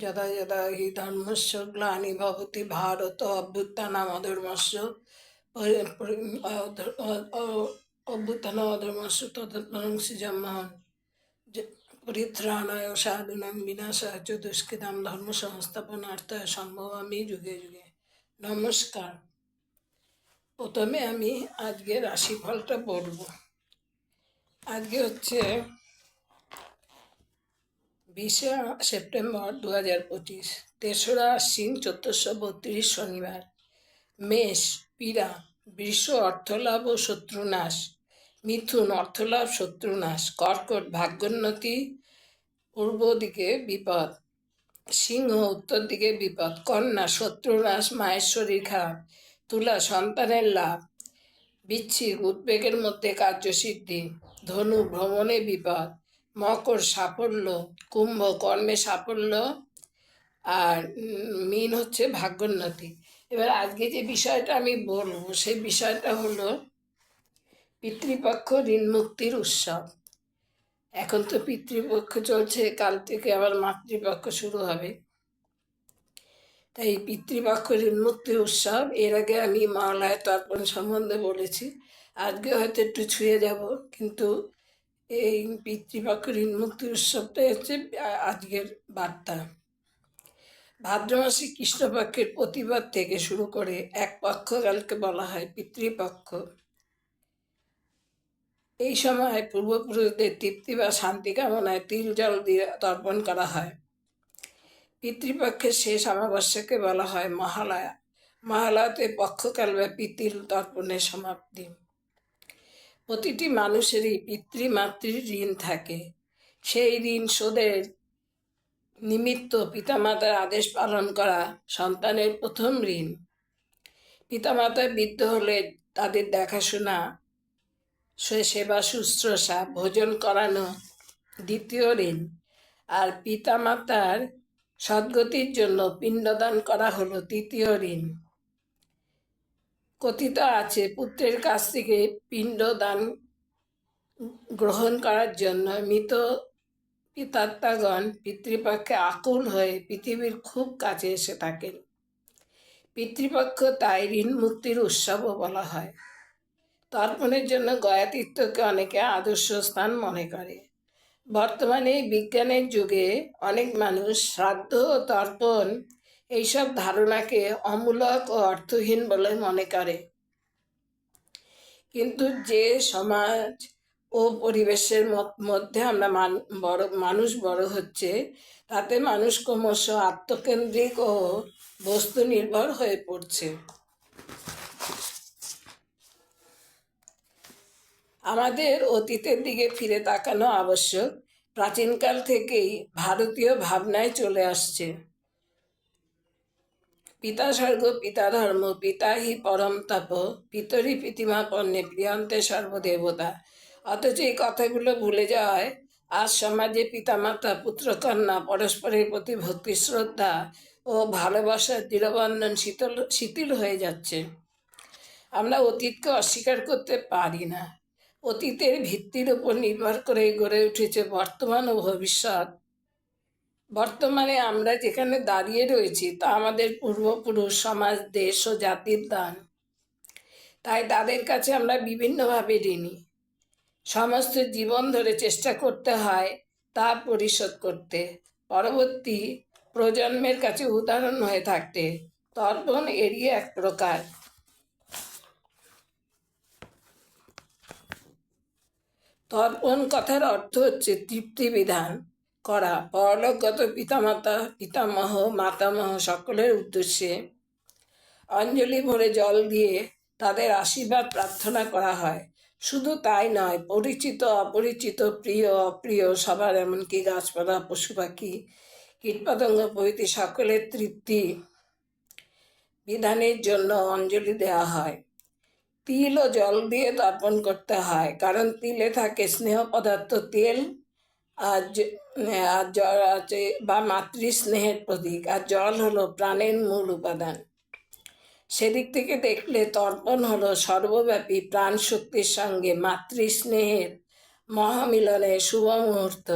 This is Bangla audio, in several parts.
যদা যদা হি ধর্মস্য গ্লানির্ভবতি ভারত অভ্যুত্থানমধর্মস্য অভ্যুত্থানমধর্মস্য তদাত্মনং সৃজমহৎ পরিত্রাণায় সাধুনাং বিনাশায় চ দুষ্কৃতাং ধর্ম সংস্থাপনার্থায় সম্ভবামি যুগে যুগে। নমস্কার। প্রথমে আমি আজকে রাশিফলটা বলব। আজকে হচ্ছে 20শে সেপ্টেম্বর 2025, 3রা আশ্বিন 1432 শনিবার। মেষ পীড়া, বৃষ অর্থলাভ ও শত্রুনাশ, মিথুন অর্থলাভ শত্রুনাশ, কর্কট ভাগ্যোন্নতি পূর্ব দিকে বিপদ, সিংহ উত্তর দিকে বিপদ, কন্যা শত্রুনাশ মায়ের শরীর খারাপ, তুলা সন্তানের লাভ, বৃশ্চিক উদ্বেগের মধ্যে কার্যসিদ্ধি, ধনু ভ্রমণে বিপদ, মকর সাফল্য, কুম্ভ কর্মে সাফল্য, আর মীন হচ্ছে ভাগ্যোন্নতি। এবার আজকে যে বিষয়টা আমি বলবো সেই বিষয়টা হলো পিতৃপক্ষ ঋণ মুক্তির উৎসব। এখন তো পিতৃপক্ষ চলছে, কাল থেকে আবার মাতৃপক্ষ শুরু হবে। তাই পিতৃপক্ষ ঋণ মুক্তির উৎসব, এর আগে আমি মহালয়া তর্পণ সম্বন্ধে বলেছি, আজকে হয়তো একটু ছুঁয়ে যাব, কিন্তু এই পিতৃপক্ষ ঋণ মুক্তির উৎসবটাই হচ্ছে আজকের বার্তা। ভাদ্র মাসে কৃষ্ণপক্ষের প্রতিবাদ থেকে শুরু করে এক পক্ষকালকে বলা হয় পিতৃপক্ষ। এই সময় পূর্বপুরুষদের তৃপ্তি বা শান্তি কামনায় তিল জল দিয়ে তর্পণ করা হয়। পিতৃপক্ষের শেষ অমাবস্যাকে বলা হয় মহালয়া। মহালয়াতে পক্ষকালব্যাপী তিল তর্পণের সমাপ্তি। প্রতিটি মানুষেরই পিতৃমাতৃর ঋণ থাকে। সেই ঋণ শোধের নিমিত্ত পিতামাতার আদেশ পালন করা সন্তানের প্রথম ঋণ। পিতামাতা বৃদ্ধ হলে তাদের দেখাশোনা, সেবা শুশ্রূষা, ভোজন করানো দ্বিতীয় ঋণ। আর পিতামাতার সদ্গতির জন্য পিণ্ডদান করা হলো তৃতীয় ঋণ। কথিত আছে পুত্রের কাছ থেকে পিণ্ডদান গ্রহণ করার জন্য মৃত পিতাত্মাগণ পিতৃপক্ষে আকুল হয়ে পৃথিবীর খুব কাছে এসে থাকেন। পিতৃপক্ষ তাই ঋণ মুক্তির উৎসবও বলা হয়। তর্পণের জন্য গয়া তীর্থকে অনেকে আদর্শ স্থান মনে করে। বর্তমানে বিজ্ঞানের যুগে অনেক মানুষ শ্রাদ্ধ ও তর্পণ এইসব ধারণাকে অমূলক ও অর্থহীন বলে মনে করে। কিন্তু যে সমাজ ও পরিবেশের মধ্যে আমরা মানুষ বড় হচ্ছে, তাতে মানুষ ক্রমশ আত্মকেন্দ্রিক ও বস্তু নির্ভর হয়ে পড়ছে। আমাদের অতীতের দিকে ফিরে তাকানো আবশ্যক। প্রাচীনকাল থেকেই ভারতীয় ভাবনায় চলে আসছে পিতা স্বর্গ পিতা ধর্ম পিতা হি পরম তপ পিতরি পিতিমা পণ্যে প্রিয়ন্তে সর্বদেবতা। অথচ এই কথাগুলো ভুলে যাওয়ায় আজ সমাজে পিতামাতা পুত্রকন্যা পরস্পরের প্রতি ভক্তি শ্রদ্ধা ও ভালোবাসার দৃঢ়বন্ধন শিথিল হয়ে যাচ্ছে। আমরা অতীতকে অস্বীকার করতে পারি না। অতীতের ভিত্তির উপর নির্ভর করে গড়ে উঠেছে বর্তমান ও ভবিষ্যৎ। বর্তমানে আমরা যেখানে দাঁড়িয়ে রয়েছি তা আমাদের পূর্বপুরুষ, সমাজ, দেশ ও জাতির দান। তাই তাদের কাছে আমরা বিভিন্নভাবে ঋণী। সমস্ত জীবন ধরে চেষ্টা করতে হয় তা পরিশোধ করতে, পরবর্তী প্রজন্মের কাছে উদাহরণ হয়ে থাকতে। তর্পণ এড়িয়ে এক প্রকার। তর্পণ কথার অর্থ হচ্ছে তৃপ্তি বিধান করা। পরলোকগত পিতামাতা, পিতামহ, মাতামহ সকলের উদ্দেশ্যে অঞ্জলি ভরে জল দিয়ে তাদের আশীর্বাদ প্রার্থনা করা হয়। শুধু তাই নয়, পরিচিত অপরিচিত, প্রিয় অপ্রিয় সবার, এমনকি গাছপালা, পশু পাখি, কীটপতঙ্গ প্রভৃতি সকলের তৃপ্তি বিধানের জন্য অঞ্জলি দেওয়া হয়। তিল ও জল দিয়ে তর্পণ করতে হয়, কারণ তিলে থাকে স্নেহ পদার্থ তেল, আর জল আছে বা মাতৃস্নেহের প্রতীক, আর জল হলো প্রাণের মূল উপাদান। সেদিক থেকে দেখলে তর্পণ হলো সর্বব্যাপী প্রাণ শক্তির সঙ্গে মাতৃস্নেহের মহামিলনের শুভ মুহূর্ত।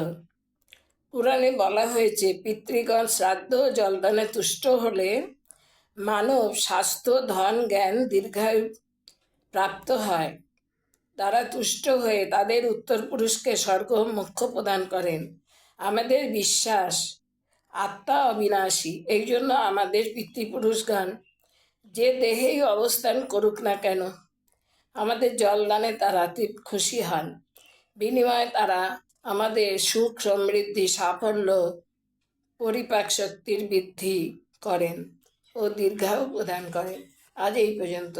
পুরাণে বলা হয়েছে পিতৃগণ শ্রাদ্ধ ও জলদানে তুষ্ট হলে মানব স্বাস্থ্য, ধন, জ্ঞান, দীর্ঘায়ু প্রাপ্ত হয়। তারা তুষ্ট হয়ে তাদের উত্তরপুরুষকে স্বর্গ ও মোক্ষ প্রদান করেন। আমাদের বিশ্বাস আত্মা অবিনাশী, এই জন্য আমাদের পিতৃপুরুষগণ যে দেহেই অবস্থান করুক না কেন আমাদের জলদানে তারা খুশি হন। বিনিময়ে তারা আমাদের সুখ, সমৃদ্ধি, সাফল্য, পরিপাক শক্তির বৃদ্ধি করেন ও দীর্ঘায়ু প্রদান করেন। আজ এই পর্যন্ত।